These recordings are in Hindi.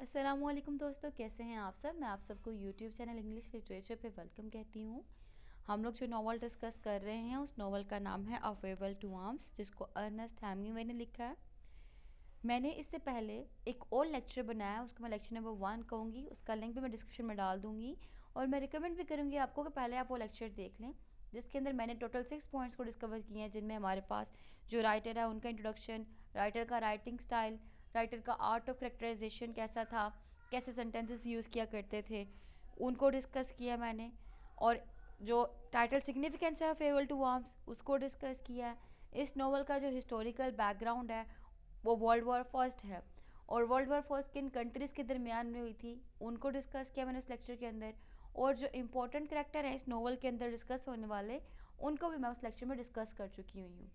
अस्सलामुअलैकुम दोस्तों, कैसे हैं आप सब। मैं आप सबको यूट्यूब चैनल इंग्लिश लिटरेचर पे वेलकम कहती हूँ। हम लोग जो नॉवल डिस्कस कर रहे हैं उस नॉवल का नाम है अ फेयरवेल टू आर्म्स, जिसको अर्नेस्ट हेमिंगवे ने लिखा है। मैंने इससे पहले एक और लेक्चर बनाया, उसको मैं लेक्चर नंबर 1 कहूँगी। उसका लिंक भी मैं डिस्क्रिप्शन में डाल दूँगी और मैं रिकमेंड भी करूँगी आपको कि पहले आप वो लेक्चर देख लें, जिसके अंदर मैंने टोटल 6 पॉइंट्स को डिस्कवर किए हैं, जिनमें हमारे पास जो राइटर है उनका इंट्रोडक्शन, राइटर का राइटिंग स्टाइल, राइटर का आर्ट ऑफ करेक्टराइजेशन कैसा था, कैसे सेंटेंसेस यूज़ किया करते थे, उनको डिस्कस किया मैंने। और जो टाइटल सिग्निफिकेंस है फेयरवेल टू आर्म्स उसको डिस्कस किया है। इस नॉवल का जो हिस्टोरिकल बैकग्राउंड है वो वर्ल्ड वॉर फर्स्ट है, और वर्ल्ड वॉर फर्स्ट किन कंट्रीज़ के दरमियान में हुई थी उनको डिस्कस किया मैंने उस लेक्चर के अंदर। और जो इंपॉर्टेंट करेक्टर है इस नॉवल के अंदर डिस्कस होने वाले, उनको भी मैं उस लेक्चर में डिस्कस कर चुकी हुई हूँ।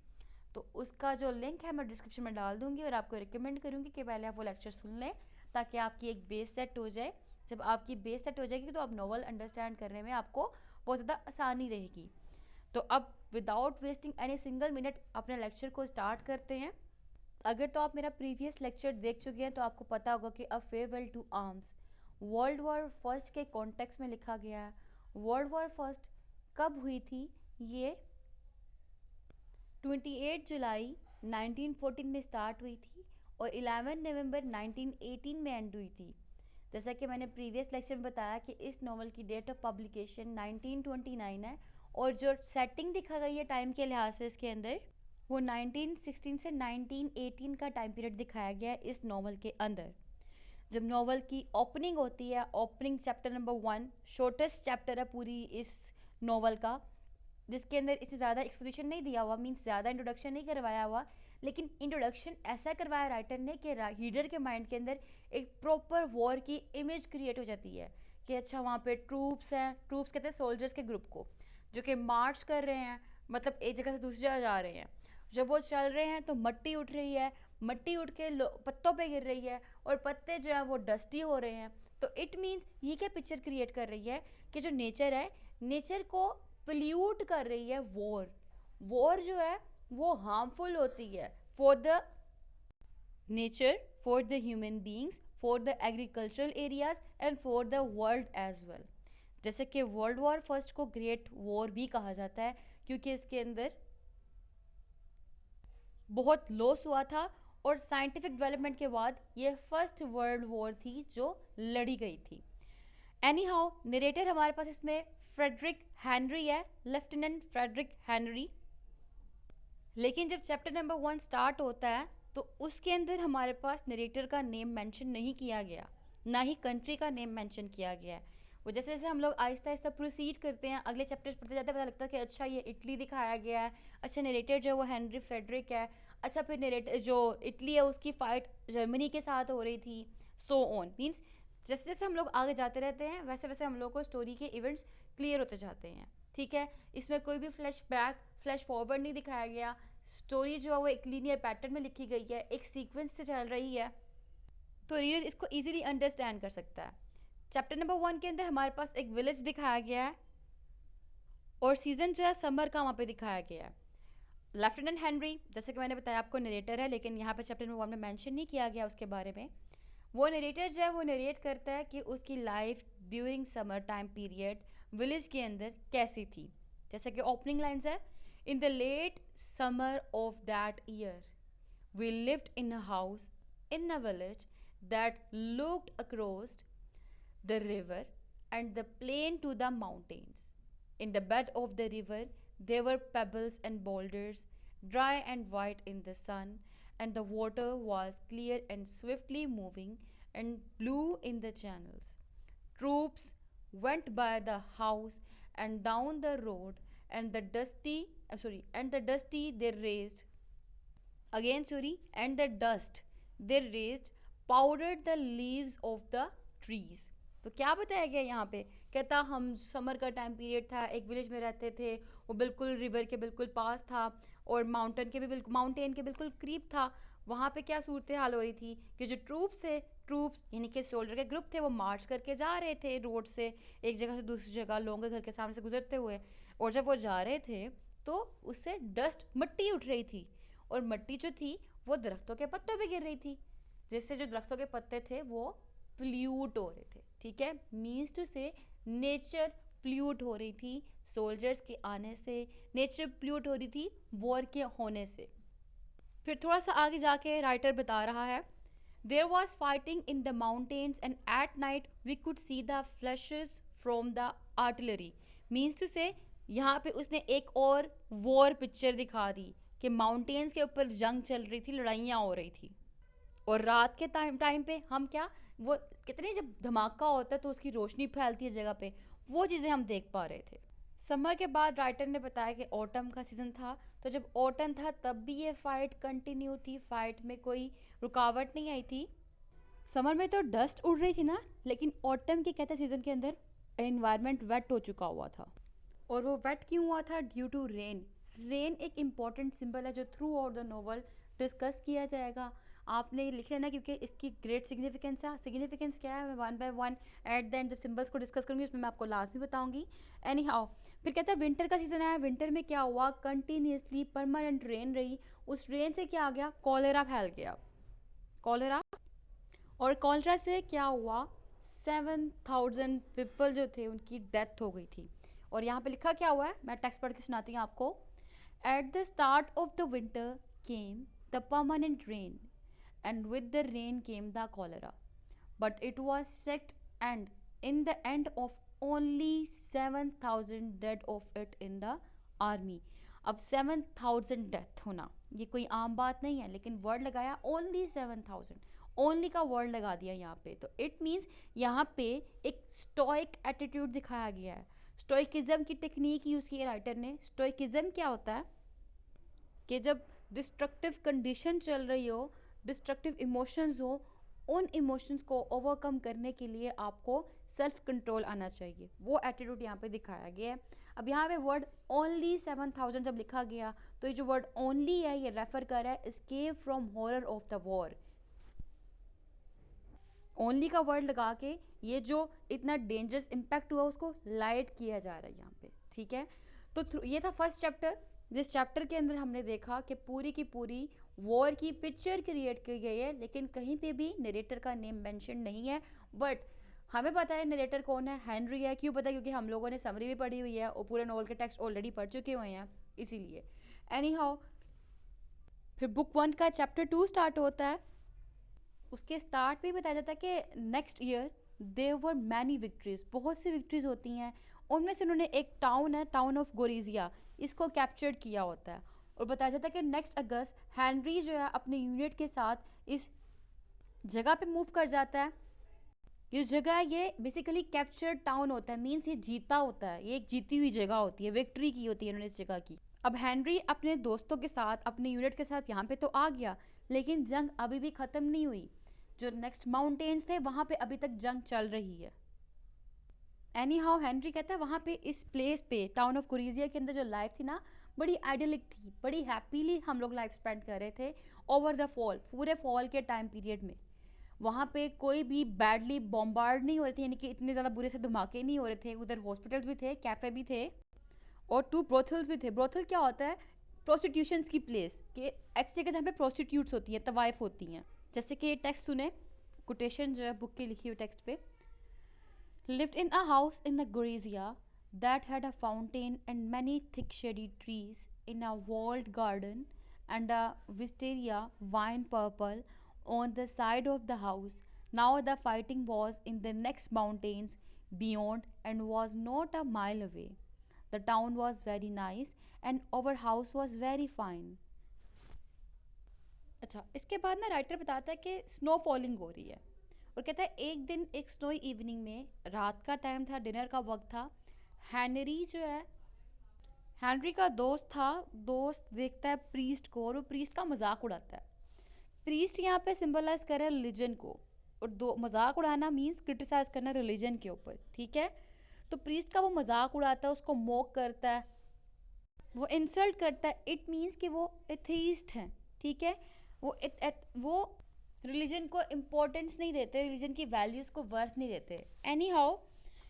तो उसका जो लिंक है मैं डिस्क्रिप्शन में डाल दूँगी और आपको रिकमेंड करूँगी कि पहले आप वो लेक्चर सुन लें, ताकि आपकी एक बेस सेट हो जाए। जब आपकी बेस सेट हो जाएगी तो आप नॉवल अंडरस्टैंड करने में आपको बहुत ज़्यादा आसानी रहेगी। तो अब without wasting any single minute अपने लेक्चर को स्टार्ट करते हैं। अगर तो आप मेरा प्रीवियस लेक्चर देख चुके हैं तो आपको पता होगा कि A Farewell to Arms World War first के कॉन्टेक्स्ट में लिखा गया है। वर्ल्ड वॉर फर्स्ट कब हुई थी? ये 28 जुलाई 1914 में स्टार्ट हुई थी और 11 नवंबर 1918 में एंड हुई थी। जैसा कि मैंने प्रीवियस लेक्चर में बताया कि इस नॉवल की डेट ऑफ पब्लिकेशन 1929 है, और जो सेटिंग दिखा गई है टाइम के लिहाज से इसके अंदर, वो 1916 से 1918 का टाइम पीरियड दिखाया गया है इस नॉवल के अंदर। जब नॉवल की ओपनिंग होती है, opening chapter number 1 shortest chapter है पूरी इस नॉवल का, जिसके अंदर इससे ज़्यादा एक्सपोजिशन नहीं दिया हुआ, मीन्स ज़्यादा इंट्रोडक्शन नहीं करवाया हुआ, लेकिन इंट्रोडक्शन ऐसा करवाया राइटर ने कि रीडर के माइंड के अंदर एक प्रॉपर वॉर की इमेज क्रिएट हो जाती है कि अच्छा वहाँ पे ट्रूप्स हैं, ट्रूप्स कहते हैं सोल्जर्स के ग्रुप को, जो कि मार्च कर रहे हैं, मतलब एक जगह से दूसरी जगह जा रहे हैं। जब वो चल रहे हैं तो मट्टी उठ रही है, मट्टी उठ के पत्तों पे गिर रही है और पत्ते जो है वो डस्टी हो रहे हैं। तो इट मीन्स ये क्या पिक्चर क्रिएट कर रही है कि जो नेचर है, नेचर को पोल्यूट कर रही है वॉर। वॉर जो है वो हार्मफुल होती है for the nature, for the human beings, for the agricultural areas and for the world as well. जैसे कि वर्ल्ड वॉर फर्स्ट को ग्रेट वॉर भी कहा जाता है, क्योंकि इसके अंदर बहुत लॉस हुआ था और साइंटिफिक डेवलपमेंट के बाद ये फर्स्ट वर्ल्ड वॉर थी जो लड़ी गई थी। एनी हाउ, नरेटर हमारे पास इसमें फ्रेडरिक हेनरी है, लेफ्टिनेंट फ्रेडरिक हेनरी। लेकिन जब चैप्टर नंबर 1 स्टार्ट होता है तो उसके अंदर हमारे पास नरेटर का नेम मेंशन नहीं किया गया, ना ही कंट्री का नेम मेंशन किया गया है। वो जैसे जैसे हम लोग आहिस्ता आहिस्ता प्रोसीड करते हैं, अगले चैप्टर्स पढ़ते जाते हैं, पता लगता है कि अच्छा ये इटली दिखाया गया है, अच्छा नरेटर जो है वो हेनरी फ्रेडरिक है, अच्छा फिर नरेटर जो इटली है उसकी फाइट जर्मनी के साथ हो रही थी, सो ऑन। मीन्स जैसे जैसे हम लोग आगे जाते रहते हैं वैसे वैसे हम लोग को स्टोरी के इवेंट्स क्लियर होते जाते हैं। ठीक है, इसमें कोई भी फ्लैश बैक फ्लैश फॉरवर्ड नहीं दिखाया गया। स्टोरी जो है वो एक लीनियर पैटर्न में लिखी गई है, एक सीक्वेंस से चल रही है, तो रीडर इसको इजीली अंडरस्टैंड कर सकता है। चैप्टर नंबर 1 के अंदर हमारे पास एक विलेज दिखाया गया है और सीजन जो है समर का वहाँ पे दिखाया गया है। लेफ्टिनेंट हेनरी, जैसे कि मैंने बताया आपको, नरेटर है, लेकिन यहाँ पे चैप्टर नंबर 1 में मेंशन नहीं किया गया उसके बारे में। वो नरेटर जो है वो नरेट करता है कि उसकी life during summer time period village के अंदर कैसी थी। जैसे कि ओपनिंग लाइंस है, in the late summer of that year we lived in a house in a village that looked across the river and the plain to the mountains. In the bed of the river there were pebbles and boulders, dry and white in the sun, and the water was clear and swiftly moving and blue in the channels. Troops went by the house and down the road, and the dusty they raised again, sorry, and the dust they raised powdered the leaves of the trees. तो क्या बताया गया यहाँ पे? कहता हम समर का टाइम पीरियड था, एक विलेज में रहते थे, वो बिल्कुल रिवर के बिल्कुल पास था और माउंटेन के बिल्कुल करीब था। वहाँ पे क्या सूरत हाल हो रही थी कि जो ट्रूप्स यानी कि सोल्जर के ग्रुप थे, वो मार्च करके जा रहे थे रोड से एक जगह से दूसरी जगह, लोगों के घर के सामने से गुजरते हुए। और जब वो जा रहे थे तो उससे डस्ट, मिट्टी उठ रही थी, और मिट्टी जो थी वो दरख्तों के पत्तों पे गिर रही थी, जिससे जो दरख्तों के पत्ते थे वो प्ल्यूट हो रहे थे, ठीक है, मीन्स टू से नेचर प्ल्यूट हो रही थी सोल्जर्स के आने से, नेचर प्ल्यूट हो रही थी वॉर के होने से। फिर थोड़ा सा आगे जाके राइटर बता रहा है, there was fighting in the mountains and at night we could see the flashes from the artillery. Means to say यहाँ पे उसने एक और वॉर पिक्चर दिखा दी कि माउंटेन्स के ऊपर जंग चल रही थी, लड़ाइयाँ हो रही थी, और रात के टाइम टाइम पे हम क्या, वो कितने जब धमाका होता है तो उसकी रोशनी फैलती है जगह पे, वो चीज़ें हम देख पा रहे थे। समर के बाद राइटर ने बताया कि ऑटम का सीजन था, तो जब ऑटम था तब भी ये फाइट कंटिन्यू थी, फाइट में कोई रुकावट नहीं आई थी। समर में तो डस्ट उड़ रही थी ना, लेकिन ऑटम के कहते सीजन के अंदर एनवायरनमेंट वेट हो चुका हुआ था। और वो वेट क्यों हुआ था? Due to rain. रेन एक इम्पॉर्टेंट सिंबल है जो throughout the novel discuss किया जाएगा। आपने ये लिख लेना क्योंकि इसकी ग्रेट सिग्निफिकेंस है। सिग्निफिकेंस क्या है, मैं one by one at the end जब सिंबल्स को डिस्कस करूंगी उसमें मैं आपको लास्ट में बताऊंगी। एनी हाउ, फिर कहता है विंटर का सीजन आया। विंटर में क्या हुआ, कंटिन्यूसली परमानेंट रेन रही। उस रेन से क्या आ गया, कॉलेरा फैल गया, कॉलेरा। और कॉलेरा से क्या हुआ, 7,000 पीपल जो थे उनकी डेथ हो गई थी। और यहाँ पे लिखा क्या हुआ है, मैं टेक्स्ट पढ़ के सुनाती हूँ आपको। At the start of the winter came the permanent rain and with the rain came the cholera, but it was checked, and in the end of only 7,000 dead of it in the army। अब 7,000 डेथ होना ये कोई आम बात नहीं है, लेकिन वर्ड लगाया ओनली 7,000, ओनली का वर्ड लगा दिया यहाँ पे, तो इट मीन्स यहाँ पे एक स्टोइक एटीट्यूड दिखाया गया है। स्टोइकिज्म की टेक्निक यूज की है राइटर ने। स्टोइकिज्म क्या होता है कि जब डिस्ट्रक्टिव कंडीशन चल रही हो, डिस्ट्रक्टिव इमोशंस हो, उन इमोशंस को ओवरकम करने के लिए आपको सेल्फ कंट्रोल आना चाहिए। वो एटीट्यूड यहाँ पे दिखाया गया है। अब यहाँ पे वर्ड ओनली 7,000 जब लिखा गया, तो ये जो वर्ड ओनली है ये रेफर कर रहा है escape from horror of the war. Only का वर्ड लगा के ये जो इतना डेंजरस इम्पैक्ट हुआ उसको लाइट किया जा रहा है यहाँ पे, ठीक है। तो ये था फर्स्ट चैप्टर, जिस चैप्टर के अंदर हमने देखा कि पूरी की पूरी वॉर की पिक्चर क्रिएट की गई है, लेकिन कहीं पे भी नरेटर का नेम मेंशन नहीं है। बट हमें पता है नरेटर कौन है, हेनरी है। क्यों पता है? क्योंकि हम लोगों ने समरी भी पढ़ी हुई है और पूरे नॉवल के टेक्स्ट ऑलरेडी पढ़ चुके हुए हैं, इसीलिए। एनी हाउ, फिर बुक 1 का चैप्टर 2 स्टार्ट होता है। उसके स्टार्ट में बताया जाता है कि next year there were many victories, बहुत सी विक्ट्रीज होती हैं। उनमें से उन्होंने एक टाउन है, टाउन ऑफ गोरिजिया, इसको कैप्चर्ड किया होता है। और बताया जाता है कि नेक्स्ट अगस्त हेनरी जो है अपने यूनिट के साथ इस जगह पे मूव कर जाता है। ये जगह, ये बेसिकली कैप्चर्ड टाउन होता है, मीन्स ये जीता होता है, ये एक जीती हुई जगह होती है, विक्ट्री की होती है उन्होंने इस जगह की। अब हेनरी अपने दोस्तों के साथ, अपने यूनिट के साथ यहाँ पे तो आ गया, लेकिन जंग अभी भी खत्म नहीं हुई। जो नेक्स्ट माउंटेन्स थे वहां पे अभी तक जंग चल रही है। एनी हाउ, हेनरी कहता है वहां पे इस प्लेस पे टाउन ऑफ कुरीजिया के अंदर जो लाइफ थी ना, बड़ी आइडियलिक थी, बड़ी हैप्पीली हम लोग लाइफ स्पेंड कर रहे थे ओवर द फॉल, पूरे फॉल के टाइम पीरियड में। वहां पे कोई भी बैडली बॉम्बार्ड नहीं हो रहे थे, यानी कि इतने ज्यादा बुरे से धमाके नहीं हो रहे थे। उधर हॉस्पिटल्स भी थे, कैफे भी थे, और 2 ब्रोथल्स भी थे। ब्रोथल क्या होता है, प्रोस्टिट्यूशन की प्लेस, कि ऐसी जगह जहाँ पे प्रोस्टिट्यूट्स होती हैं, तवाइफ होती हैं। जैसे कि टेक्स्ट सुने, कोटेशन जो है बुक की लिखी हुई टेक्स्ट पे। lived in a house in the Gorizia that had a fountain and many thick shady trees in a walled garden and a wisteria wine purple on the side of the house. Now the fighting was in the next mountains beyond and was not a mile away. The town was very nice and our house was very fine. अच्छा, इसके बाद ना राइटर बताता है कि स्नो फॉलिंग हो रही है, और कहता है एक दिन एक स्नोई इवनिंग में, रात का टाइम था, डिनर का वक्त था, हेनरी जो है, हेनरी का दोस्त था, दोस्त देखता है प्रीस्ट को और वो प्रीस्ट का मजाक उड़ाता है। प्रीस्ट यहाँ पे सिंबलाइज कर रहा है रिलीजन को, और दो मजाक उड़ाना मीन्स क्रिटिसाइज करना रिलीजन के ऊपर, ठीक है। तो प्रीस्ट का वो मजाक उड़ाता है, उसको मोक करता है, वो इंसल्ट करता है। इट मीन्स कि वो एथीस्ट हैं, ठीक है। वो रिलीजन को इम्पोर्टेंस नहीं देते, रिलीजन की वैल्यूज को वर्थ नहीं देते। एनी हाउ,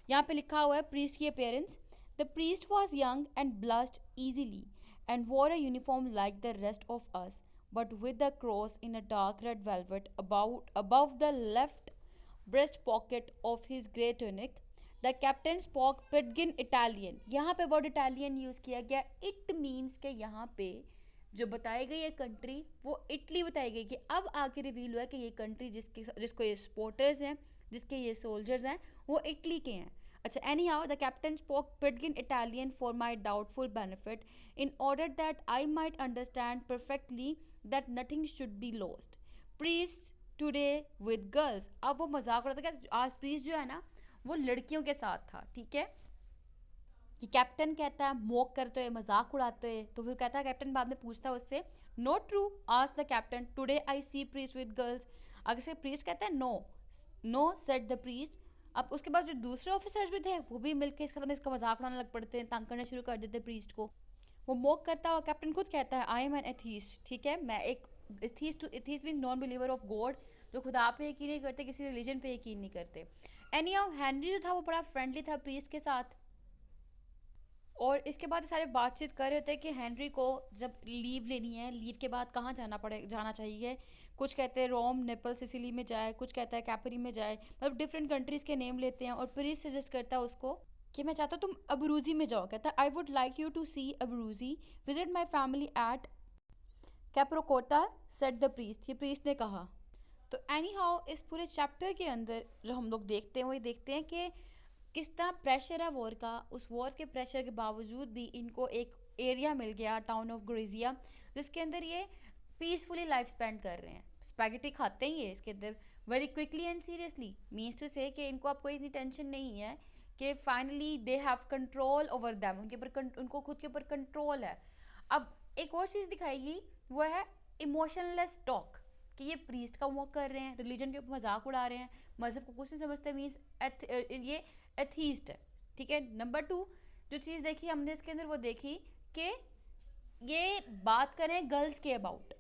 यहाँ पे लिखा हुआ है प्रीस्ट की appearance. The priest was young and blessed easily and wore a uniform like the rest of us, but with a cross in a dark red velvet above the left breast pocket of his grey tunic. The captain spoke pidgin Italian. यहाँ पे वर्ड इटालियन यूज किया गया. इट मीन्स के यहाँ पे जो बताई गई है कंट्री वो इटली बताई गई कि अब आके रिवील हुआ कि ये कंट्री जिसको ये सपोर्टर्स हैं, जिसके ये सोल्जर्स हैं, वो इटली के हैं. अच्छा, anyhow the captain spoke pidgin Italian for my doubtful benefit in order that I might understand perfectly that nothing should be lost. Priest today with girls. अब वो मजाक उड़ाता है, आज प्रीस्ट जो है ना वो लड़कियों के साथ था. ठीक है, कि कैप्टन कहता है मोक करते हुए, मजाक उड़ाते हुए. तो फिर कहता है कैप्टन, बाद में पूछता है उससे, not true asked the captain, today I see priest with girls. अगर से प्रीस्ट कहता है no, no said the priest. अब उसके बाद जो दूसरे ऑफिसर्स भी थे वो भी मिलकर इसका मजाक उड़ाने लग पड़ते हैं, तंग करना शुरू कर देते हैं प्रीस्ट को. वो मोक करता है और कैप्टन खुद कहता है आई एम एन एथीस्ट. ठीक है, मैं एक atheist. Atheist means non believer of God, जो खुदा पे यकीन नहीं करते, किसी रिलीजन पे यकीन नहीं करते. एनी हाउ हेनरी जो था वो बड़ा फ्रेंडली था प्रीस्ट के साथ. और इसके बाद सारे बातचीत कर रहे थे कि हेनरी को जब लीव लेनी है, लीव के बाद कहाँ जाना चाहिए. कुछ कहते हैं रोम, नेपल, सिसिली में जाए, कुछ कहता है कैपरी में जाए. मतलब डिफरेंट कंट्रीज के नेम लेते हैं. और प्रीस्ट सजेस्ट करता है उसको कि मैं चाहता हूँ तुम अबरूजी में जाओ. कहता है I would like you to see Abruzzi, visit my family at Capracotta said the priest. ये प्रीस्ट ने कहा. तो एनी हाउ इस पूरे चैप्टर के अंदर जो हम लोग देखते हैं वही देखते हैं कि किस तरह प्रेशर है वॉर का. उस वॉर के प्रेशर के बावजूद भी इनको एक एरिया मिल गया, टाउन ऑफ ग्रेजिया, जिसके अंदर ये पीसफुली लाइफ स्पेंड कर रहे हैं. स्पैगेटी खाते ही है इसके अंदर very quickly and seriously. Means to say कि इनको अब कोई इतनी टेंशन नहीं है कि finally they have control over them. उनको खुद के ऊपर कंट्रोल है. अब एक और चीज़ दिखाएगी, वो है इमोशनलेस टॉक. कि ये प्रीस्ट का वॉक कर रहे हैं, रिलीजन के ऊपर मजाक उड़ा रहे हैं, मजहब को कुछ नहीं समझते. मीन्स ये एथीस्ट है. ठीक है. नंबर 2 जो चीज़ देखी हमने इसके अंदर वो देखी कि ये बात करें गर्ल्स के अबाउट,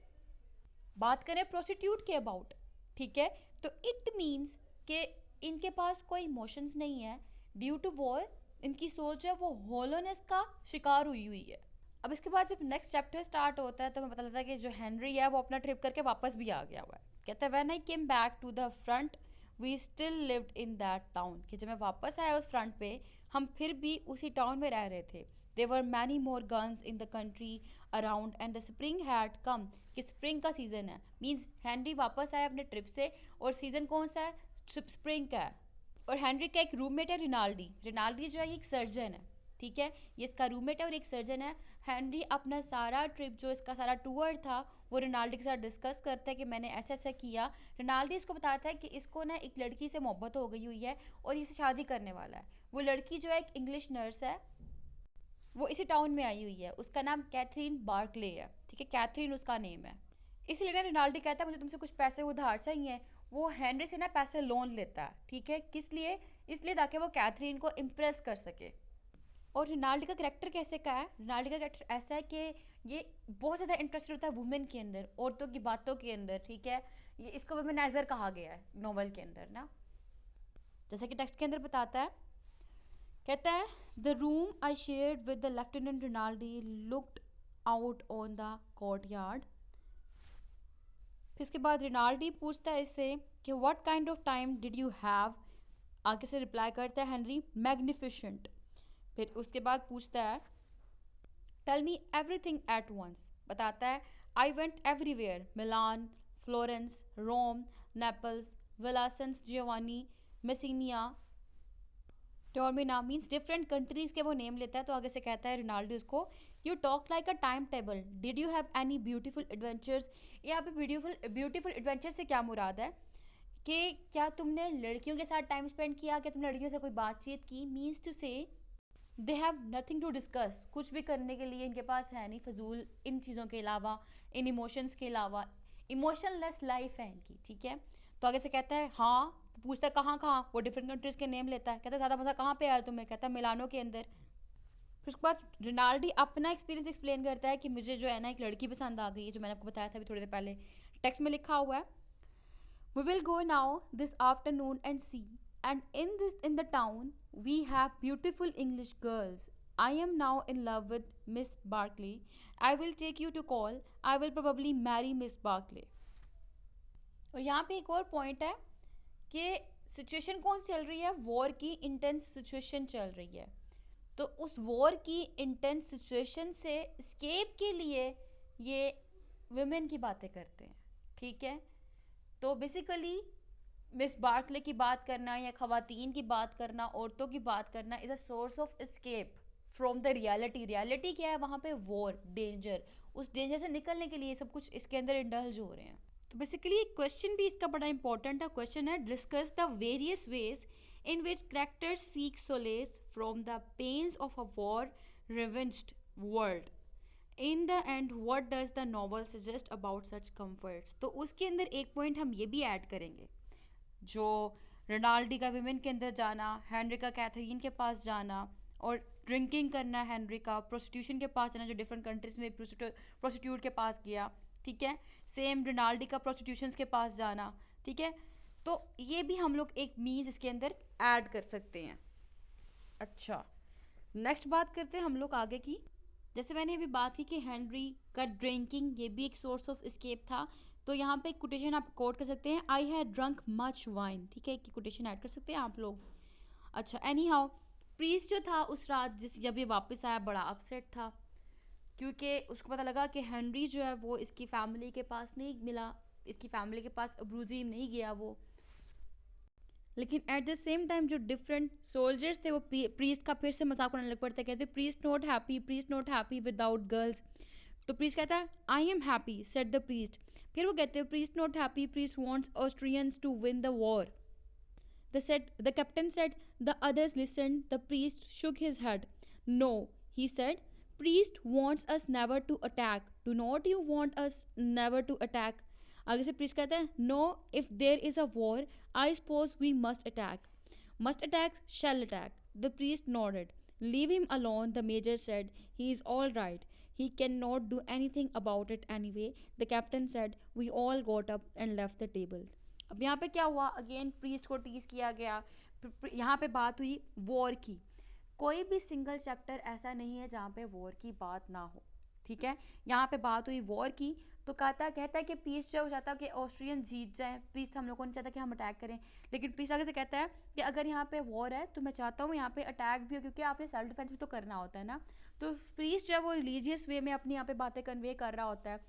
बात करें प्रोस्टिट्यूट के अबाउट. ठीक है. तो इट मीन्स कि इनके पास कोई इमोशंस नहीं है. ड्यू टू वॉर इनकी सोच है वो होलोनेस का शिकार हुई हुई है. अब इसके बाद जब नेक्स्ट चैप्टर स्टार्ट होता है तो हमें पता लगता है कि जो हेनरी है वो अपना ट्रिप करके वापस भी आ गया हुआ है. कहता है when I came back to the front we still lived in that town. कि जब मैं वापस आया उस फ्रंट पे हम फिर भी उसी टाउन में रह रहे थे. There were many more guns in the country around and the spring had come. कि स्प्रिंग का सीजन है. मीन्स हेनरी वापस आया अपने ट्रिप से और सीजन कौन सा है, स्प्रिंग का है. और हेनरी का एक रूममेट है रिनाल्डी. रिनाल्डी जो है ये एक सर्जन है. ठीक है, ये इसका रूममेट है और एक सर्जन है. हेनरी अपना सारा ट्रिप जो इसका सारा टूर था वो रिनाल्डी के साथ डिस्कस करता है कि मैंने ऐसा ऐसा किया. रिनाल्डी इसको बताता है कि इसको ना एक लड़की से मोहब्बत हो गई हुई है और इससे शादी करने वाला है. वो लड़की जो है एक इंग्लिश नर्स है, वो इसी टाउन में आई हुई है. उसका नाम कैथरीन बार्कले है. ठीक है, कैथरीन उसका नेम है. इसलिए ना रिनाल्डी कहता है मुझे तुमसे कुछ पैसे उधार चाहिए. वो हेनरी से ना पैसे लोन लेता है. ठीक है, किस लिए, इसलिए ताकि वो कैथरीन को इम्प्रेस कर सके. और रिनाल्डी का करेक्टर कैसे का है, रिनाल्डी का करेक्टर ऐसा है कि ये बहुत ज़्यादा इंटरेस्टेड होता है वुमेन के अंदर, औरतों की बातों के अंदर. ठीक है, ये इसको वुमेनाइजर कहा गया है नॉवल के अंदर ना, जैसा कि टेक्स्ट के अंदर बताता है. कहता है the room I shared with the lieutenant Rinaldi looked out on the courtyard. फिर उसके बाद रिनाल्डी पूछता है इससे कि what kind of time did you have. आगे से रिप्लाई करता है हेनरी मैग्निफिशेंट. फिर उसके बाद पूछता है tell me everything at once. बताता है I went everywhere, Milan, Florence, Rome, Naples, Villa San Giovanni, Messina, Taormina. Means different countries के वो नेम लेता है. तो आगे से कहता है रिनाल्डो उसको you talk like a time table, did you have any beautiful adventures. यहाँ पे ब्यूटीफुल ब्यूटीफुल एडवेंचर से क्या मुराद है कि क्या तुमने लड़कियों के साथ टाइम स्पेंड किया, क्या तुमने लड़कियों से कोई बातचीत की. Means to say they have nothing to discuss. कुछ भी करने के लिए इनके पास है नहीं फजूल इन चीज़ों के अलावा, इन इमोशंस के अलावा. इमोशनलेस लाइफ है इनकी. ठीक है. तो आगे से कहता है हाँ. पूछता है कहाँ कहाँ, वो डिफरेंट कंट्रीज के नेम लेता है. कहता है ज़्यादा मज़ा कहाँ पे आया तुम्हें. कहता है मिलानो के अंदर. फिर उसके बाद रिनाल्डी अपना एक्सपीरियंस एक्सप्लेन करता है कि मुझे जो है ना एक लड़की पसंद आ गई है, जो मैंने आपको बताया था अभी थोड़ी देर पहले. टेक्स्ट में लिखा हुआ है we will go now this afternoon and see, and in the town we have beautiful English girls. I am now in love with Miss Barclay. I will take you to call. I will probably marry Miss Barclay. और यहाँ पे एक और पॉइंट है कि सिचुएशन कौन सी चल रही है? वॉर की इंटेंस सिचुएशन चल रही है। तो उस वॉर की इंटेंस सिचुएशन से escape के लिए ये women की बातें करते हैं, ठीक है? तो बेसिकली मिस बार्कले की बात करना या खवातीन की बात करना, औरतों की बात करना is a source of escape from the reality. Reality क्या है वहाँ पे? War, danger. उस डेंजर से निकलने के लिए सब कुछ इसके अंदर इंडल्ज हो रहे हैं। तो बेसिकली एक क्वेश्चन भी इसका बड़ा इंपॉर्टेंट है। क्वेश्चन है, discuss the various ways in which characters seek solace from the pains of a war ravaged world. In the end, what does the novel suggest about such comforts? तो उसके अंदर एक पॉइंट हम ये भी ऐड करेंगे, जो रोनाल्डी का विमेन के अंदर जाना, हेनरी का कैथरीन के पास जाना, और ड्रिंकिंग करना, हेनरी का प्रोस्टिट्यूशन के पास जाना, जो डिफरेंट कंट्रीज में प्रोस्टिट्यूट के पास गया, ठीक है? सेम रोनाल्डी का प्रोस्टिट्यूशन के पास जाना, ठीक है? तो ये भी हम लोग एक मीन्स इसके अंदर ऐड कर सकते हैं। अच्छा, नेक्स्ट बात करते हैं हम लोग आगे की। जैसे मैंने अभी बात की कि हेनरी का ड्रिंकिंग ये भी एक सोर्स ऑफ एस्केप था, तो यहाँ पे कोटेशन आप कोट कर सकते हैं, I had drunk much wine, ठीक है? कि कोटेशन ऐड कर सकते हैं आप लोग। अच्छा, एनी हाउ, प्रीस्ट जो था उस रात जब ये वापस आया बड़ा अपसेट था, क्योंकि उसको पता लगा कि हेनरी जो है वो इसकी फैमिली के पास नहीं मिला, इसकी फैमिली के पास अब्रूजीम नहीं गया वो। लेकिन एट द सेम टाइम जो डिफरेंट सोल्जर्स थे वो प्रीस्ट का फिर से मजाक उड़ाने लग पड़ते, कहते priest not happy without girls. तो प्रीस्ट कहता है, I am happy said the priest. फिर वो कहते हैं, priest not happy, priest wants Austrians to win the war. The captain said. The others listened. The priest shook his head. No, he said. Priest wants us never to attack. Do not you want us never to attack? आगे से priest कहता है, No, if there is a war, I suppose we must attack. Must attack, shall attack. The priest nodded. Leave him alone, the major said. He is all right. He cannot do anything about it anyway. The captain said. We all got up and left the table. अब यहाँ पे क्या हुआ? अगेन प्रीस्ट को टीज किया गया। यहाँ पे बात हुई वॉर की। कोई भी सिंगल चैप्टर ऐसा नहीं है जहाँ पे वॉर की बात ना हो, ठीक है? यहाँ पे बात हुई वॉर की, तो कहता है कि प्रीस्ट जो चाहता है कि ऑस्ट्रियन जीत जाए। प्रीस्ट हम लोग को नहीं चाहता कि हम अटैक करें, लेकिन प्रीस्ट आगे से कहता है कि अगर यहाँ पे वॉर है तो मैं चाहता हूँ यहाँ पे अटैक भी हो, क्योंकि आपने सेल्फ डिफेंस भी तो करना होता है ना। तो प्रीस्ट जो है वो रिलीजियस वे में अपनी यहाँ पे बातें कन्वे कर रहा होता है।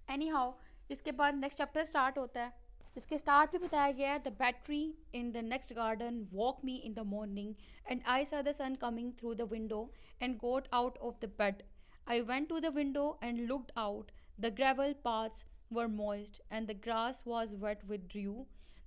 एनी हाउ, इसके बाद नेक्स्ट चैप्टर स्टार्ट होता है। इसके स्टार्ट में बताया गया है, the battery in the next garden walk me in the morning and I saw the sun coming through the window and got out of the bed. I went to the window and looked out. The gravel paths were moist and the grass was wet with dew.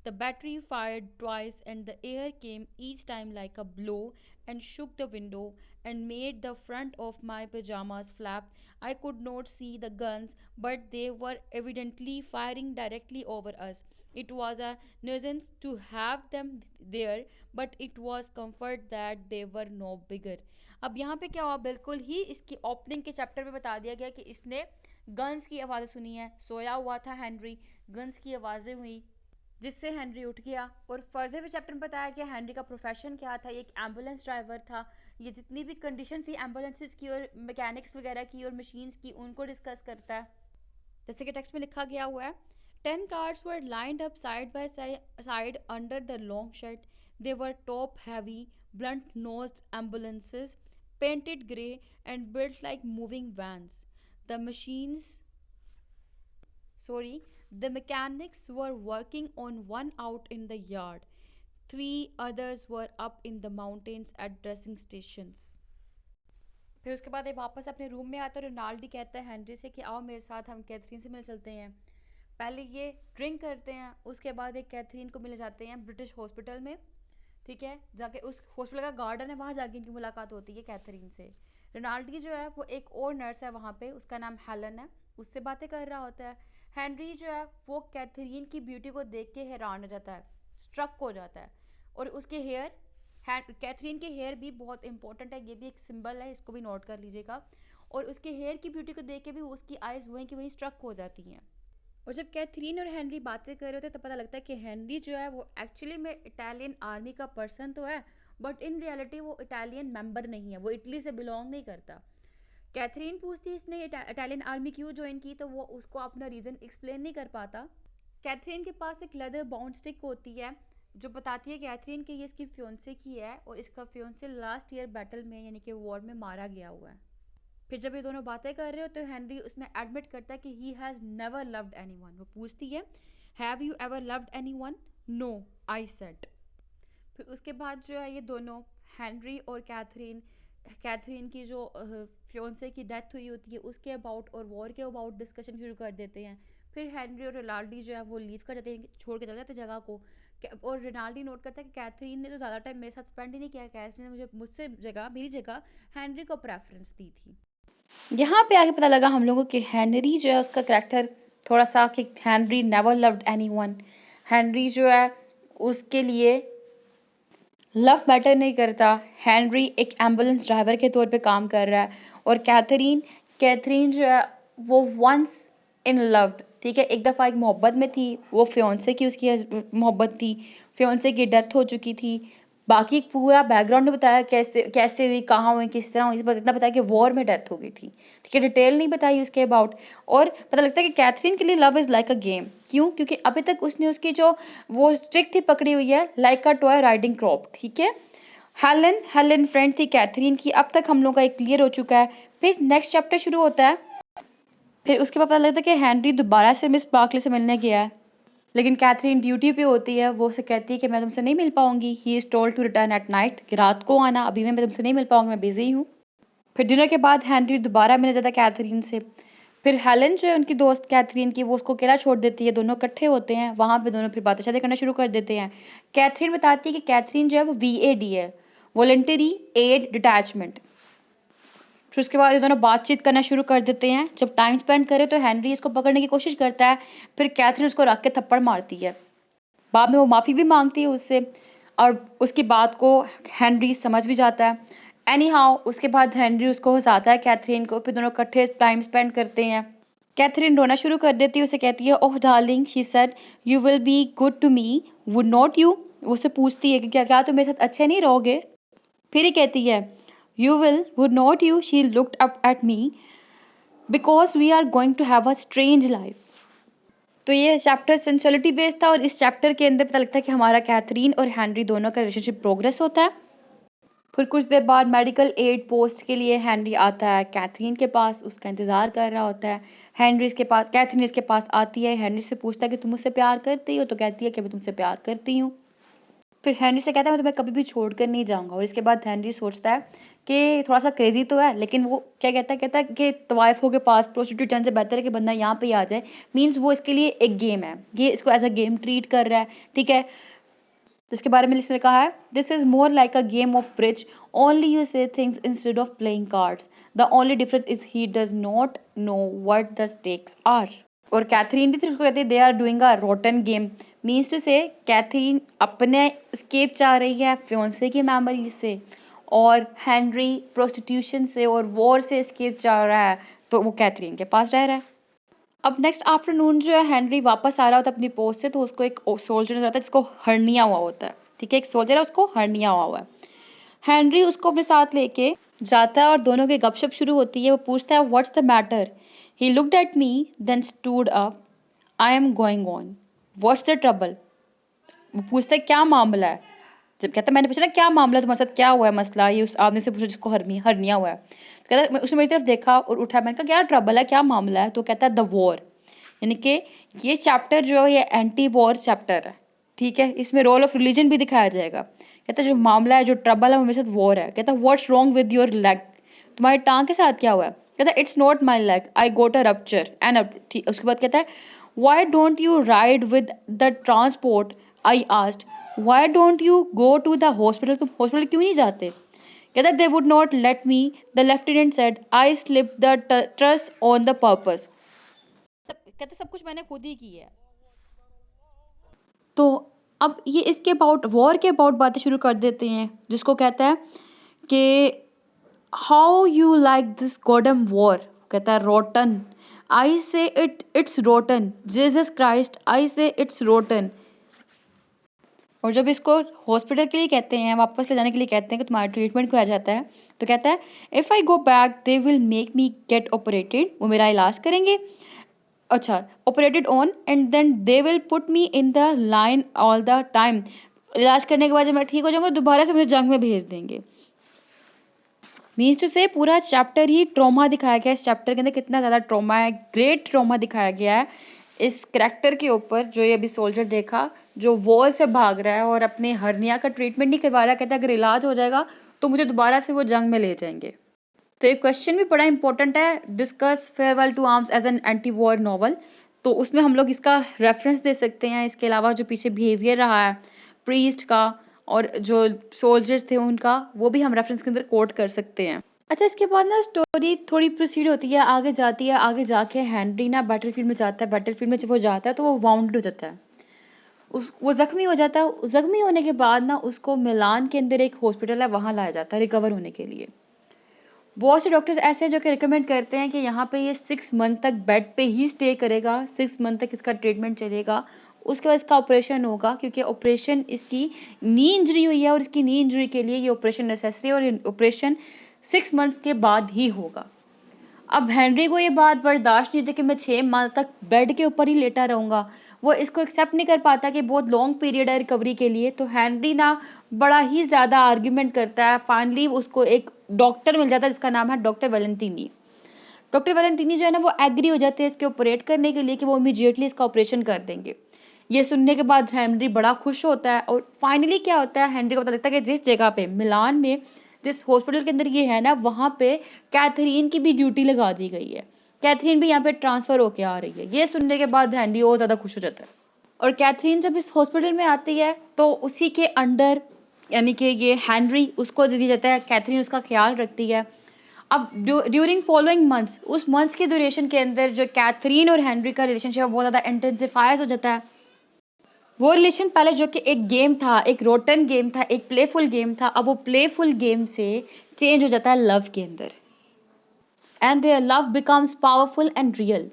The battery fired twice and the air came each time like a blow and shook the window and made the front of my pajamas flap. I could not see the guns, but they were evidently firing directly over us. It was a nuisance to have them there, but it was comfort that they were no bigger. अब यहाँ पे क्या हुआ? बिल्कुल ही इसकी ओपनिंग के चैप्टर में बता दिया गया कि इसने गन्स की आवाज़ें सुनी है। सोया हुआ था हेनरी, गन्स की आवाज़ें हुई जिससे हेनरी उठ गया। और फर्दर भी चैप्टर में बताया कि हेनरी का प्रोफेशन क्या था, ये एक एम्बुलेंस ड्राइवर था। ये जितनी भी कंडीशन थी एम्बुलेंसेस की और मैकेनिक्स वगैरह की और मशीन्स की, उनको डिस्कस करता है, जैसे कि टेक्स्ट में लिखा गया हुआ है। 10 cars were lined up side by side under the long shed. They were top heavy, blunt nosed ambulances, painted grey and built like moving vans. The machines, sorry, the mechanics were working on one out in the yard. Three others were up in the mountains at dressing stations. फिर उसके बाद ये वापस अपने रूम में आता है। रोनाल्डी कहता है हेनरी से कि आओ मेरे साथ, हम कैथरीन से मिल चलते हैं। पहले ये ड्रिंक करते हैं, उसके बाद एक कैथरीन को मिल जाते हैं ब्रिटिश हॉस्पिटल में, ठीक है? जाके उस हॉस्पिटल का गार्डन है, वहाँ जाके इनकी मुलाकात होती है कैथरीन से। रोनाल्डी जो है वो एक और नर्स है वहाँ पे, उसका नाम हेलन है, उससे बातें कर रहा होता है। हेनरी जो है वो कैथरीन की ब्यूटी को देख के हैरान हो जाता है, स्ट्रक हो जाता है। और उसके हेयर, कैथरीन के हेयर भी बहुत इंपॉर्टेंट है, ये भी एक सिंबल है, इसको भी नोट कर लीजिएगा। और उसके हेयर की ब्यूटी को देख के भी उसकी आइज़ वहीं की वहीं स्ट्रक हो जाती हैं। और जब कैथरीन और हेनरी बातें कर रहे होते हैं तो पता लगता है कि हेनरी जो है वो एक्चुअली में इटालियन आर्मी का पर्सन तो है, बट इन रियलिटी वो इटालियन मेंबर नहीं है, वो इटली से बिलोंग नहीं करता। कैथरीन पूछती है इसने इटालियन आर्मी क्यों ज्वाइन की, तो वो उसको अपना रीज़न एक्सप्लेन नहीं कर पाता। कैथरीन के पास एक लेदर बाउंड स्टिक होती है जो बताती है कैथरीन कि ये इसकी फियोंसे की है और इसका फियोंसे लास्ट ईयर बैटल में यानी कि वॉर में मारा गया हुआ है। फिर जब ये दोनों बातें कर रहे हो तो हेनरी उसमें एडमिट करता है कि he has never loved anyone. वो पूछती है, have you ever loved anyone? No, I said. फिर उसके बाद जो है ये दोनों, हेनरी और कैथरीन, कैथरीन की जो फियोंसे की डेथ हुई होती है उसके अबाउट और वॉर के अबाउट डिस्कशन शुरू कर देते हैं। फिर हेनरी और रिनाल्डी जो है वो लीव कर जाते हैं, छोड़ के चले जाते हैं जगह को। और रिनाल्डी नोट करता है कि कैथरीन ने तो ज़्यादा टाइम मेरे साथ स्पेंड ही नहीं किया, कैथरीन ने मुझे मुझसे जगह मेरी जगह हेनरी को प्रेफरेंस दी थी। यहाँ पे आगे पता लगा हम लोगों कि हेनरी जो है उसका करैक्टर थोड़ा सा कि Henry never loved anyone. Henry जो है उसके लिए लव मैटर नहीं करता। हेनरी एक एम्बुलेंस ड्राइवर के तौर पे काम कर रहा है। और कैथरीन, कैथरीन जो है वो वंस इन लव्ड, ठीक है, एक दफ़ा एक मोहब्बत में थी, वो फियोंसे की उसकी मोहब्बत थी, फियोंसे की डेथ हो चुकी थी। बाकी पूरा बैकग्राउंड नहीं बताया कैसे कैसे हुई, कहाँ हुई, किस तरह हुई, बस इतना बताया कि वॉर में डेथ हो गई थी, ठीक है, डिटेल नहीं बताई उसके अबाउट। और पता लगता है कि कैथरीन के लिए love is like a game. क्यों? क्योंकि अभी तक उसने उसकी जो वो स्टिक थी पकड़ी हुई है, like a toy riding crop, ठीक है। हेलन, हेलन फ्रेंड थी कैथरीन की। अब तक हम लोग का एक क्लियर हो चुका है। फिर नेक्स्ट चैप्टर शुरू होता है। फिर उसके बाद पता लगता है कि हेनरी दोबारा से मिस बार्कले से मिलने गया है, लेकिन कैथरीन ड्यूटी पे होती है। वो उसे कहती है कि मैं तुमसे नहीं मिल पाऊंगी। He is told to return at night, कि रात को आना, अभी मैं तुमसे नहीं मिल पाऊंगी, मैं बिजी हूँ। फिर डिनर के बाद हेनरी दोबारा मिलने जाता है कैथरीन से। फिर हेलन जो है उनकी दोस्त कैथरीन की, वो उसको अकेला छोड़ देती है। दोनों इकट्ठे होते हैं वहाँ पे, दोनों फिर बातें शातें करना शुरू कर देते हैं। कैथरीन बताती है कि कैथरीन जो है वो VAD है, वॉलंटरी एड डिटैचमेंट। फिर उसके बाद ये दोनों बातचीत करना शुरू कर देते हैं। जब टाइम स्पेंड करे तो हेनरी इसको पकड़ने की कोशिश करता है, फिर कैथरीन उसको रख के थप्पड़ मारती है। बाद में वो माफ़ी भी मांगती है उससे, और उसकी बात को हेनरी समझ भी जाता है। एनी हाउ उसके बाद हेनरी उसको हंसाता है कैथरीन को, फिर दोनों इकट्ठे टाइम स्पेंड करते हैं। कैथरीन रोना शुरू कर देती है, उसे कहती है, oh darling, she said, you will be good to me, would not you? वो उससे पूछती है कि क्या क्या तुम मेरे साथ अच्छे नहीं रहोगे? फिर ये कहती है, you will, would not you? She looked up at me, because we are going to have a strange life. तो ये चैप्टर सेंसुअलिटी बेस्ड था, और इस चैप्टर के अंदर पता लगता है कि हमारा कैथरीन और हेनरी दोनों का रिलेशनशिप प्रोग्रेस होता है। फिर कुछ देर बाद मेडिकल एड पोस्ट के लिए हेनरी आता है कैथरीन के पास, उसका इंतज़ार कर रहा होता है। हेनरी इसके पास, कैथरीन इसके पास आती है, हेनरी से पूछता है कि तुम मुझसे प्यार करती हो? तो कहती है कि मैं तुमसे प्यार करती हूँ। फिर हेनरी से कहता है मैं तुम्हें कभी भी छोड़कर नहीं जाऊंगा। और इसके बाद हेनरी सोचता है कि थोड़ा सा क्रेजी तो है, लेकिन वो क्या कहता है कि तवाइफों के पास प्रोस्टिट्यूट जाने से बेहतर है कि बंदा यहाँ पे ही आ जाए। मीन्स वो इसके लिए एक गेम है, ये इसको एज अ गेम ट्रीट कर रहा है, ठीक है। जिसके बारे में इसने कहा है, this is more like a game of bridge, only you say things instead of playing cards, the only difference is he does not know what the stakes are. और कैथरीन भी फिर उसको कहती है, they are doing a rotten game. Means to say Catherine अपने स्केप चाह रही है फियोंसे की मेमोरी से, और हेनरी प्रोस्टिट्यूशन से और वॉर से स्केप चाह रहा है, तो वो कैथरीन के पास रह रहा है। अब नेक्स्ट आफ्टरनून जो है हेनरी वापस आ रहा होता है अपनी पोस्ट से, तो उसको एक सोल्जर नजर आता है जिसको हर्निया हुआ होता है, ठीक है, एक सोल्जर है उसको हर्निया हुआ है। हेनरी उसको अपने साथ लेके जाता है और दोनों की गपशप शुरू होती है। वो पूछता है, what's the matter? He looked at me, then stood up, I am going on, what's the trouble? वो पूछता है क्या मामला है। जब कहता है, मैंने पूछा ना क्या मामला है, तुम्हारे साथ क्या हुआ है, मसला, ये उस आदमी से पूछा जिसको हर्निया हुआ है। तो कहता है, उसने मेरी तरफ देखा और उठा। मैंने कहा क्या ट्रबल है, क्या मामला है? तो कहता है द वॉर। यानी कि ये चैप्टर जो है ये एंटी वॉर चैप्टर है, ठीक है। इसमें रोल ऑफ रिलीजन भी दिखाया जाएगा। कहता है जो मामला है, जो ट्रबल है, वो मेरे साथ वॉर है। कहता है what's wrong with your leg? तुम्हारी टांग के साथ क्या हुआ है? कहता है it's not my leg, I got a rupture and उसके बाद कहता है, why don't you ride with the transport? I asked, why don't you go to the hospital? तुम हॉस्पिटल क्यों नहीं जाते? कहता है they would not let me, the lieutenant said, I slip the truss on the purpose. कहते सब कुछ मैंने खुद ही की है। तो अब ये इसके अबाउट, वॉर के अबाउट बातें शुरू कर देते हैं, जिसको कहता है कि how you like this goddamn war? कहता है rotten, I say it's rotten, Jesus Christ, I say it's rotten. और जब इसको हॉस्पिटल के लिए कहते हैं, वापस ले जाने के लिए कहते हैं कि तुम्हारा ट्रीटमेंट कराया जाता है, तो कहता है if I go back they will make me get operated, वो मेरा इलाज करेंगे, अच्छा, operated on, and then they will put me in the line all the time, इलाज करने के बाद जब मैं ठीक हो जाऊंगा दोबारा से मुझे जंग में भेज देंगे। मीन्स टू से पूरा चैप्टर ही ट्रॉमा दिखाया गया है। इस चैप्टर के अंदर कितना ज़्यादा ट्रॉमा है, ग्रेट ट्रॉमा दिखाया गया है इस करेक्टर के ऊपर, जो ये अभी सोल्जर देखा, जो वॉर से भाग रहा है और अपने हर्निया का ट्रीटमेंट नहीं करवा रहा, कहता है अगर इलाज हो जाएगा तो मुझे दोबारा से वो जंग में ले जाएंगे। तो ये क्वेश्चन भी बड़ा इंपॉर्टेंट है, discuss Farewell to Arms as an anti war novel. तो उसमें हम लोग इसका रेफरेंस दे सकते हैं। इसके अलावा जो पीछे बिहेवियर रहा है प्रीस्ट का और जो सोल्जर्स थे उनका, वो भी हम रेफरेंस के अंदर कोट कर सकते हैं। अच्छा, इसके बाद ना स्टोरी थोड़ी प्रोसीड होती है, आगे जाती है। आगे जाके हेनरी ना बैटलफील्ड में जाता है। बैटलफील्ड में जब वो जाता है तो वो वाउंडेड हो जाता है, वो जख्मी हो जाता है। जख्मी होने के बाद ना उसको मिलान के अंदर एक हॉस्पिटल है, वहां लाया जाता है रिकवर होने के लिए। बहुत से डॉक्टर्स ऐसे हैं जो कि रिकमेंड करते हैं कि यहाँ पे ये 6 मंथ तक बेड पे ही स्टे करेगा, 6 मंथ तक इसका ट्रीटमेंट चलेगा, उसके बाद इसका ऑपरेशन होगा, क्योंकि ऑपरेशन इसकी नी इंजरी हुई है और इसकी नी इंजरी के लिए ये ऑपरेशन नेसेसरी है और ऑपरेशन 6 मंथ्स के बाद ही होगा। अब हेनरी को ये बात बर्दाश्त नहीं थी कि मैं 6 माह तक बेड के ऊपर ही लेटा रहूंगा। वो इसको एक्सेप्ट नहीं कर पाता कि बहुत लॉन्ग पीरियड है रिकवरी के लिए। तो हेनरी ना बड़ा ही ज्यादा आर्ग्यूमेंट करता है। फाइनली उसको एक डॉक्टर मिल जाता है जिसका नाम है डॉक्टर वैलेंटिनी। डॉक्टर वैलेंटिनी जो है ना वो एग्री हो जाते हैं इसके ऑपरेट करने के लिए कि वो इमीडिएटली इसका ऑपरेशन कर देंगे। ये सुनने के बाद हेनरी बड़ा खुश होता है और फाइनली क्या होता है, हेनरी को पता लगता है कि जिस जगह पे मिलान में जिस हॉस्पिटल के अंदर ये है ना, वहां पे कैथरीन की भी ड्यूटी लगा दी गई है। कैथरीन भी यहाँ पे ट्रांसफर होके आ रही है। ये सुनने के बाद हेनरी और ज्यादा खुश हो जाता है। और कैथरीन जब इस हॉस्पिटल में आती है तो उसी के अंडर, यानी कि ये हेनरी उसको दे दिया जाता है। कैथरीन उसका ख्याल रखती है। अब ड्यूरिंग फॉलोइंग मंथ्स, उस मंथ्स के ड्यूरेशन के अंदर जो कैथरीन और हेनरी का रिलेशनशिप बहुत ज्यादा इंटेंसिफाइज हो जाता है। वो रिलेशन पहले जो कि एक गेम था, एक रोटन गेम था, एक प्लेफुल गेम था, अब वो प्लेफुल गेम से चेंज हो जाता है लव के अंदर, and their love becomes powerful and real.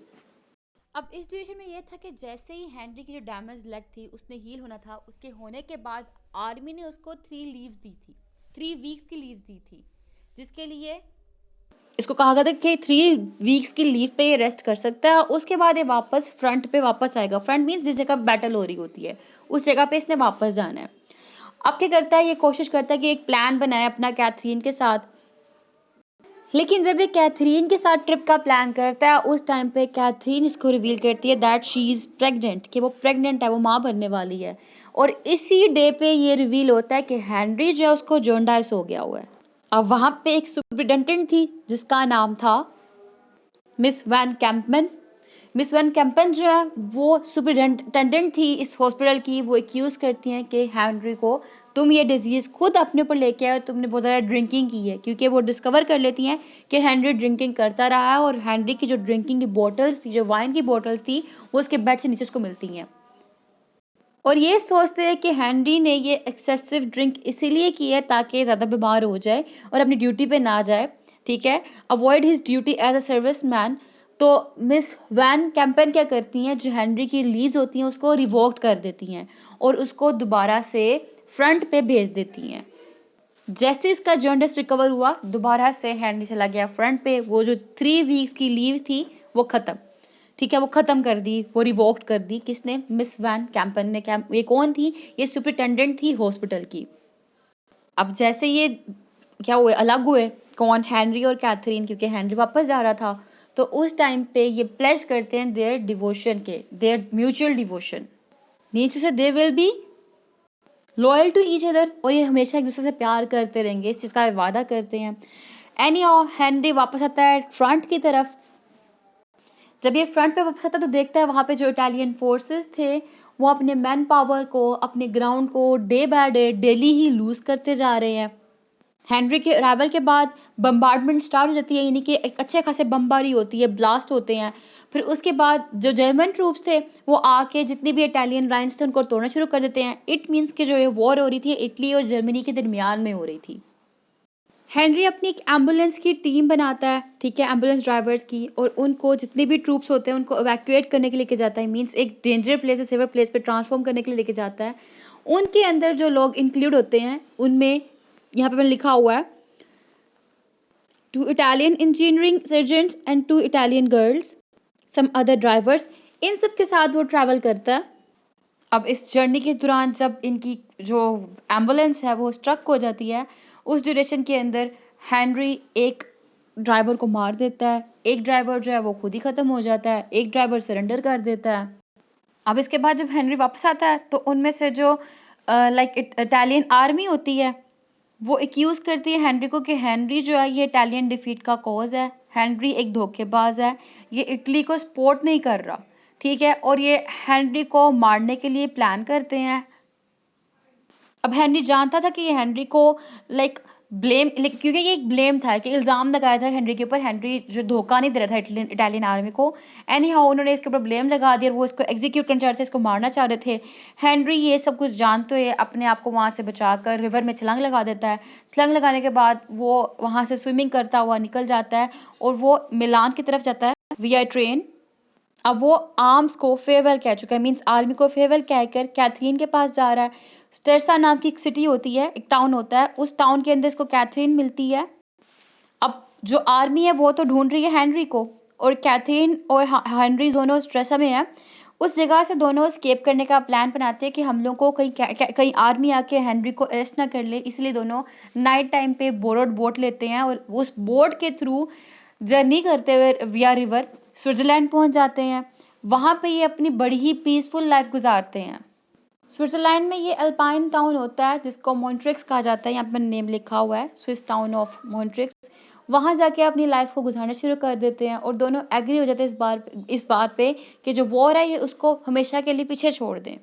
अब इस ड्यूरेशन में ये था कि जैसे ही हेनरी की जो डैमेज लेग थी उसने हील होना था, उसके होने के बाद आर्मी ने उसको 3 लीव्स दी थी, 3 वीक्स की लीव्स दी थी, जिसके लिए इसको कहा गया था कि 3 वीक्स की लीव पे ये रेस्ट कर सकता है। उसके बाद ये वापस फ्रंट पे वापस आएगा। फ्रंट मीन्स जिस जगह बैटल हो रही होती है उस जगह पे इसने वापस जाना है। अब क्या करता है, ये कोशिश करता है कि एक प्लान बनाए अपना कैथरीन के साथ। लेकिन जब ये कैथरीन के साथ ट्रिप का प्लान करता है उस टाइम पे कैथरीन इसको रिवील करती है दैट शी इज प्रेग्नेंट, कि वो प्रेग्नेंट है, वो माँ बनने वाली है। और इसी डे पे ये रिवील होता है कि हेनरी जो है उसको जॉन्डाइस हो गया हुआ है। अब वहां पे एक सुपरिटेंडेंट थी जिसका नाम था मिस वैन कैंपमैन। मिस वैन कैंपन जो है वो सुपरिटेंडेंट थी इस हॉस्पिटल की। वो एक्यूज करती हैं कि हेनरी को तुम ये डिजीज खुद अपने ऊपर लेके आए, तुमने बहुत ज़्यादा ड्रिंकिंग की है, क्योंकि वो डिस्कवर कर लेती हैं कि हेनरी ड्रिंकिंग करता रहा है और हेनरी की जो ड्रिंकिंग की बॉटल्स थी, जो वाइन की बॉटल्स थी, वो उसके बेड से नीचे उसको मिलती हैं। और ये सोचते हैं कि हेनरी ने ये एक्सेसिव ड्रिंक इसीलिए की है ताकि ज़्यादा बीमार हो जाए और अपनी ड्यूटी पे ना जाए, ठीक है, avoid his duty as a service man. तो मिस वैन कैंपेन क्या करती हैं, जो हेनरी की लीव्स होती हैं उसको रिवोक्ट कर देती हैं और उसको दोबारा से फ्रंट पे भेज देती हैं। जैसे इसका जॉन्डिस रिकवर हुआ दोबारा से हेनरी चला गया फ्रंट पे। वो जो 3 वीक्स की लीव थी वो खत्म, ठीक है, वो खत्म कर दी, वो रिवोक्ड कर दी। किसने? मिस वैन कैंपन ने। ये कौन थी? ये सुपरिटेंडेंट थी हॉस्पिटल की। अब जैसे ये क्या हुए, अलग हुए, कौन? हेनरी और कैथरीन, क्योंकि हेनरी वापस जा रहा था। तो उस टाइम पे ये प्लेज करते हैं देयर डिवोशन के, their mutual devotion, means say they will be loyal to each other, और ये हमेशा एक दूसरे से प्यार करते रहेंगे, इस चीज का वादा करते हैं। एनी हाउ हेनरी वापस आता है फ्रंट की तरफ। जब ये फ्रंट पे वापस आता है तो देखता है वहां पे जो इटालियन फोर्सेस थे वो अपने मैन पावर को, अपने ग्राउंड को डे बाय डे डेली ही लूज करते जा रहे हैं। हेनरी के अराइवल के बाद बम्बार्डमेंट स्टार्ट हो जाती है, यानी कि एक अच्छे खासे बमबारी होती है, ब्लास्ट होते हैं। फिर उसके बाद जो जर्मन ट्रूप्स थे वो आके जितनी भी इटालियन लाइन्स थे उनको तोड़ना शुरू कर देते हैं। इट मीन्स कि जो ये वॉर हो रही थी इटली और जर्मनी के दरमियान में हो रही थी। हेनरी अपनी एक एम्बुलेंस की टीम बनाता है, ठीक है, एम्बुलेंस ड्राइवर्स की, और उनको जितने भी ट्रूप्स होते हैं उनको इवैक्यूएट करने के लिए लेके जाता है। मींस एक डेंजर प्लेस से सेवर प्लेस पे ट्रांसफॉर्म करने के लिए लेके जाता है। उनके अंदर जो लोग इंक्लूड होते हैं उनमें यहाँ पे मैंने लिखा हुआ है 2 Italian engineering sergeants and 2 Italian girls, some other drivers. इन सब के साथ वो ट्रैवल करता है। अब इस जर्नी के दौरान जब इनकी जो एम्बुलेंस है वो स्ट्रक हो जाती है, उस ड्यूरेशन के अंदर हेनरी एक ड्राइवर को मार देता है, एक ड्राइवर जो है वो खुद ही ख़त्म हो जाता है, एक ड्राइवर सरेंडर कर देता है। अब इसके बाद जब हेनरी वापस आता है तो उनमें से जो इटालियन आर्मी होती है वो एक्यूज़ करती है हेनरी को कि हेनरी जो है ये इटालियन डिफीट का कॉज है, हेनरी एक धोखेबाज है, ये इटली को सपोर्ट नहीं कर रहा, ठीक है, और ये हेनरी को मारने के लिए प्लान करते हैं। अब हेनरी जानता था कि ये हेनरी को लाइक क्योंकि ये एक ब्लेम था कि इल्ज़ाम लगाया था हेनरी के ऊपर, हेनरी जो धोखा नहीं दे रहा था इटालियन आर्मी को। एनी हाउ उन्होंने इसके ऊपर ब्लेम लगा दिया और वो इसको एग्जीक्यूट करना चाह रहे थे, इसको मारना चाह रहे थे। हेनरी ये सब कुछ जानते हुए अपने आप को वहाँ से बचाकर रिवर में छलांग लगा देता है। छलांग लगाने के बाद वो वहाँ से स्विमिंग करता हुआ निकल जाता है और वो मिलान की तरफ जाता है विया ट्रेन। अब वो आर्म्स को फेयरवेल कह चुका है, मीन्स आर्मी को फेयरवेल कहकर कैथरीन के पास जा रहा है। स्टेरसा नाम की एक सिटी होती है, एक टाउन होता है, उस टाउन के अंदर इसको कैथरीन मिलती है। अब जो आर्मी है वो तो ढूंढ रही है हेनरी को, और कैथरीन और हेनरी दोनों स्ट्रेसा में है। उस जगह से दोनों स्केप करने का प्लान बनाते हैं कि हम लोग को कहीं आर्मी आके हेनरी को अरेस्ट ना कर ले, इसलिए दोनों नाइट टाइम पे बोरोड बोट लेते हैं और उस बोट के थ्रू जर्नी करते हुए विया रिवर स्विट्जरलैंड पहुंच जाते हैं। वहां पे ये अपनी बड़ी ही पीसफुल लाइफ गुजारते हैं। स्विट्जरलैंड में ये अल्पाइन टाउन होता है जिसको मॉन्ट्रिक्स कहा जाता है, यहाँ पे नेम लिखा हुआ है, स्विस टाउन ऑफ मॉन्ट्रिक्स। वहां जाके अपनी लाइफ को गुजारना शुरू कर देते हैं और दोनों एग्री हो जाते हैं इस बात पे कि जो वॉर है ये उसको हमेशा के लिए पीछे छोड़ दें।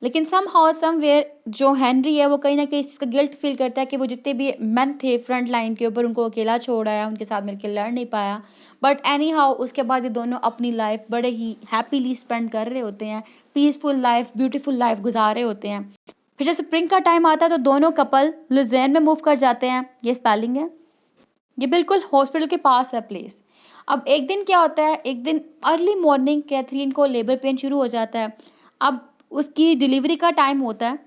लेकिन समहाउ समवेयर जो हेनरी है वो कहीं ना कहीं इसका गिल्ट फील करता है कि वो जितने भी मैन थे फ्रंट लाइन के ऊपर उनको अकेला छोड़ आया, उनके साथ मिलकर लड़ नहीं पाया। बट एनी हाउ उसके बाद ये दोनों अपनी लाइफ बड़े ही हैप्पीली स्पेंड कर रहे होते हैं, पीसफुल लाइफ, ब्यूटीफुल लाइफ गुजार रहे होते हैं। फिर जब स्प्रिंग का टाइम आता है तो दोनों कपल लुज़ेर्न में मूव कर जाते हैं। ये स्पेलिंग है, ये बिल्कुल हॉस्पिटल के पास है प्लेस। अब एक दिन क्या होता है, एक दिन अर्ली मॉर्निंग कैथरीन को लेबर पेन शुरू हो जाता है। अब उसकी डिलीवरी का टाइम होता है,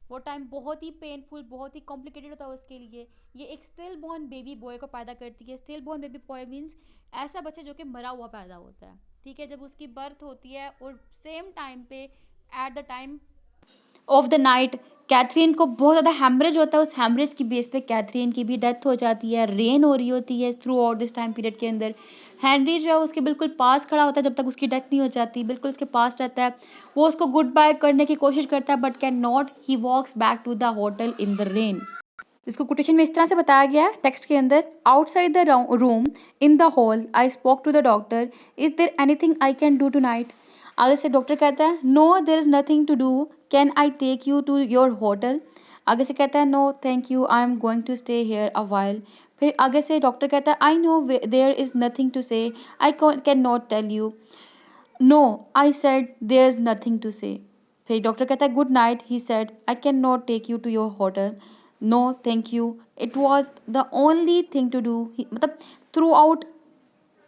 वो टाइम बहुत ही पेनफुल, बहुत ही कॉम्प्लिकेटेड होता है उसके लिए। ये एक स्टिल बॉर्न बेबी बॉय को पैदा करती है। Still born baby boy means ऐसा बच्चा जो कि मरा हुआ पैदा होता है, ठीक है। जब उसकी बर्थ होती है और सेम टाइम पे at the time of the night Catherine को बहुत ज़्यादा हैमरेज होता है, उस हैमरेज की बेस पे कैथरीन की भी डेथ हो जाती है। रेन हो रही होती है through out this time period के अंदर। हेनरी जो है उसके बिल्कुल पास खड़ा होता है जब तक उसकी डेथ नहीं हो जाती, बिल्कुल उसके पास रहता है। वो उसको गुड बाय करने की कोशिश करता है but can not, he walks back to the hotel in the rain. इसको कोटेशन में इस तरह से बताया गया है टेक्स्ट के अंदर, outside the room in the hall I spoke to the doctor, is there anything I can do tonight. आगे से डॉक्टर कहता है no there is nothing to do, can I take you to your hotel. आगे से कहता है no thank you, I am going to stay here a while. फिर आगे से डॉक्टर कहता है I know there is nothing to say, I can not tell you. No I said there is nothing to say. फिर डॉक्टर कहता है good night, he said I can not take you to your hotel, no thank you, it was the only thing to do. मतलब throughout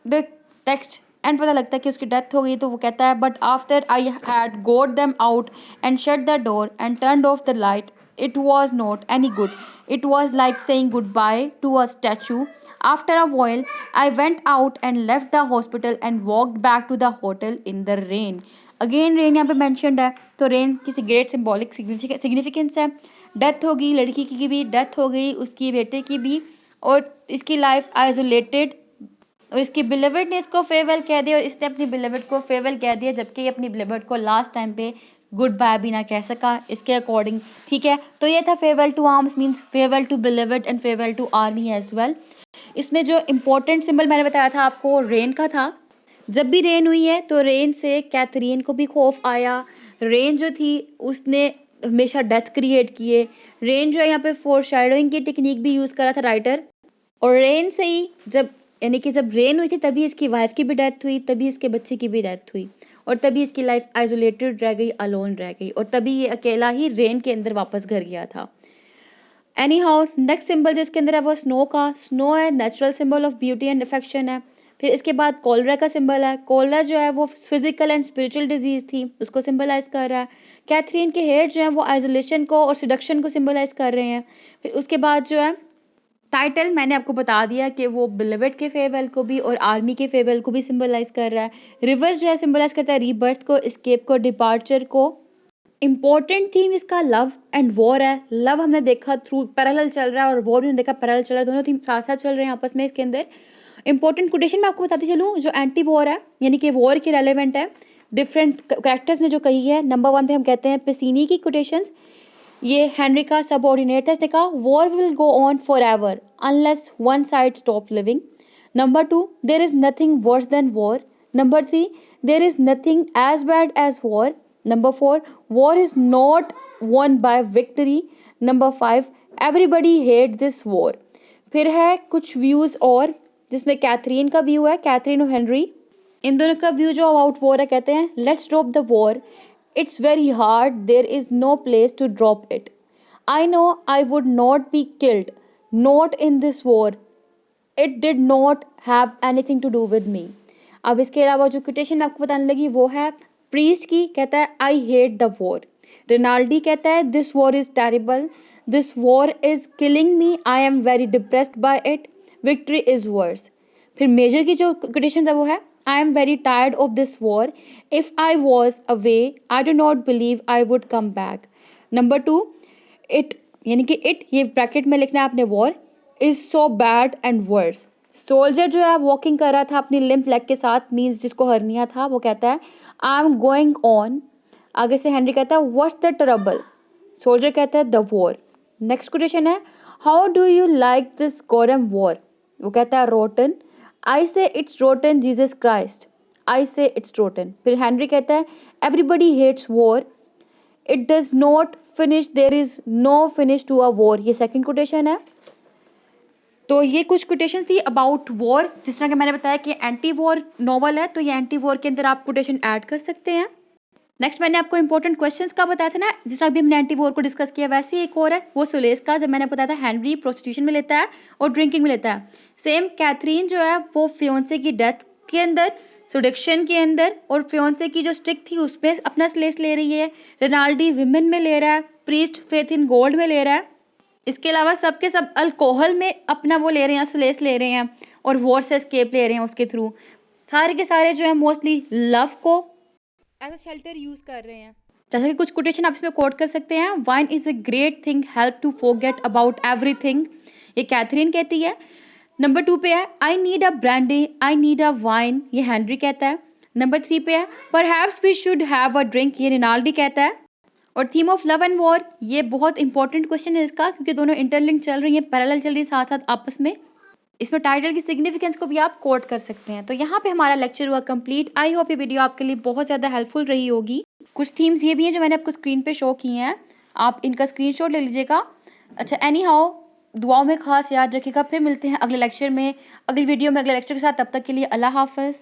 the text and पता लगता है कि उसकी डेथ हो गई, तो वो कहता है but after I had got them out and shut the door and turned off the light, it was not any good, it was like saying goodbye to a statue. After a while I went out and left the hospital and walked back to the hotel in the rain. Again rain यहाँ पे मैंशनड है, तो रेन किसी ग्रेट सिंबॉलिक सिग्निफिकेंस है। डेथ होगी, लड़की की भी डेथ हो गई, उसकी बेटे की भी, और इसकी लाइफ आइसोलेटेड, और इसकी बिलीवर्ड ने इसको फेयरवेल कह दिया और इसने अपनी बिलीवर्ड को फेयरवेल कह दिया, जबकि ये अपनी बिलीवर्ड को लास्ट टाइम पे गुड बाय भी ना कह सका इसके अकॉर्डिंग, ठीक है। तो ये था farewell to arms means farewell to beloved and farewell to army as well. इसमें जो इम्पोर्टेंट सिंबल मैंने बताया था आपको रेन का था। जब भी रेन हुई है तो रेन से कैथरीन को भी खौफ आया। रेन जो थी उसने हमेशा डेथ क्रिएट किए। रेन जो है यहाँ पे फोर शेडोइंग की टेक्निक भी यूज़ करा था राइटर। और रेन से ही जब रेन हुई थी तभी इसकी वाइफ की भी डेथ हुई, तभी इसके बच्चे की भी डेथ हुई, और तभी इसकी लाइफ आइसोलेटेड रह गई, अलोन रह गई, और तभी ये अकेला ही रेन के अंदर वापस घर गया था। एनी हाउ नेक्स्ट सिंबल जिसके अंदर है वो स्नो का। स्नो है natural symbol of beauty and affection है। फिर इसके बाद कोलरा का सिंबल है। कोलरा जो है वो फिजिकल एंड स्पिरिचुअल डिजीज थी, उसको सिंबलाइज कर रहा है। कैथरीन के हेयर जो है वो आइसोलेशन को और सिडक्शन को सिंबलाइज कर रहे हैं। फिर उसके बाद जो है टाइटल मैंने आपको बता दिया कि वो बिलीवर्ड के फेयरवेल को भी और आर्मी के फेयरवेल को भी सिंबलाइज कर रहा है। रिवर जो है सिंबलाइज करता है रीबर्थ को, एस्केप को, डिपार्चर को, इम्पोर्टेंट थीम इसका लव एंड वॉर है। लव हमने देखा थ्रू पैरेलल चल रहा है, और वॉर भी हमने देखा पैरेलल चल रहा है, दोनों थीम साथ साथ चल रहे हैं आपस में इसके अंदर। इंपॉर्टेंट कोटेशन मैं आपको बताती चलूँ, जो एंटी वॉर है यानी कि वॉर के रेलेवेंट है, डिफरेंट कैरेक्टर्स ने जो कही है। नंबर 1 पे हम कहते हैं पेसिनी की कोटेशंस, ये हेनरी का सबऑर्डिनेट है, इसने कहा war will go on forever unless one side stop living. Number 2, there is nothing worse than war. Number 3, there is nothing as bad as war. Number 4, war is not won by victory. Number 5, everybody hate this war. फिर है कुछ व्यूज और, जिसमें कैथरीन का व्यू है, कैथरीन और हेनरी, इन दोनों का व्यू जो अबाउट वॉर है, कहते हैं let's drop the war, it's very hard, there is no place to drop it, I know I would not be killed, not in this war, it did not have anything to do with me. अब इसके अलावा जो कोटेशन मैं आपको बताने लगी वो है प्रीस्ट की, कहता है I hate the war. Rinaldi कहता है this war is terrible, this war is killing me, I am very depressed by it, victory is worse. फिर मेजर की जो कोटेशन है वो है I am very tired of this war, if I was away I do not believe I would come back. Number 2, it यानी कि इट, ये ब्रैकेट में लिखना है आपने, war is so bad and worse. Soldier जो है वॉकिंग कर रहा था अपनी लिम्प लेग के साथ, मीन्स जिसको हर्निया था, वो कहता है आई एम गोइंग ऑन। आगे से हेनरी कहता है व्हाट्स द ट्रबल, सोल्जर कहता है द वॉर। नेक्स्ट क्वेश्चन है how do you like this goddamn war, वो कहता है rotten, I say it's rotten Jesus Christ, I say it's rotten. फिर हेनरी कहता है everybody hates war, it does not finish, there is no finish to a war. ये सेकंड कोटेशन है। तो ये कुछ कोटेशन थी अबाउट वॉर। जिस तरह के मैंने बताया कि एंटी वॉर नॉवल है, तो ये एंटी वॉर के अंदर आप कोटेशन ऐड कर सकते हैं। नेक्स्ट मैंने आपको इंपॉर्टेंट क्वेश्चंस का बताया था ना, जिस तरह भी हमने एंटी वॉर को डिस्कस किया, वैसे ही एक और है वो सुलेस का, जब मैंने बताया था हेनरी प्रोस्टिट्यूशन में लेता है और ड्रिंकिंग में लेता है। सेम कैथरीन जो है वो फियोंसे की डेथ के अंदर, सुडिक्शन के अंदर, और फियोंसे की जो स्टिक थी उसमें अपना स्लेस ले रही है। रिनाल्डी विमेन में ले रहा है, प्रीस्ट फेथ इन गोल्ड में ले रहा है। इसके अलावा सबके सब अल्कोहल में अपना वो ले रहे हैं, स्लेस ले रहे हैं, और वॉर से एस्केप ले रहे हैं उसके थ्रू। सारे के सारे जो है मोस्टली लव को एज अ शेल्टर यूज कर रहे हैं। जैसा कि कुछ कोटेशन आप इसमें कोट कर सकते हैं, wine is a great thing, help to forget about everything, ये कैथरीन कहती है। नंबर 2 पे है I need a brandy, I need a wine, ये हेनरी कहता है। नंबर 3 पे है perhaps we should have a drink, ये रिनाल्डी कहता है। और theme of love and war, ये बहुत इंपॉर्टेंट क्वेश्चन है इसका, क्योंकि दोनों इंटरलिंक चल रही है, पैरेलल चल रही है साथ साथ आपस में। इसमें टाइटल की सिग्निफिकेंस को भी आप कोट कर सकते हैं। तो यहाँ पे हमारा लेक्चर हुआ कंप्लीट। आई होप ये वीडियो आपके लिए बहुत ज़्यादा हेल्पफुल रही होगी। कुछ थीम्स ये भी हैं जो मैंने आपको स्क्रीन पे शो किए हैं, आप इनका स्क्रीनशॉट ले लीजिएगा। अच्छा, एनी हाउ दुआओं में खास याद रखिएगा। फिर मिलते हैं अगले लेक्चर में, अगली वीडियो में, अगले लेक्चर के साथ। तब तक के लिए अल्लाह हाफ़िज़।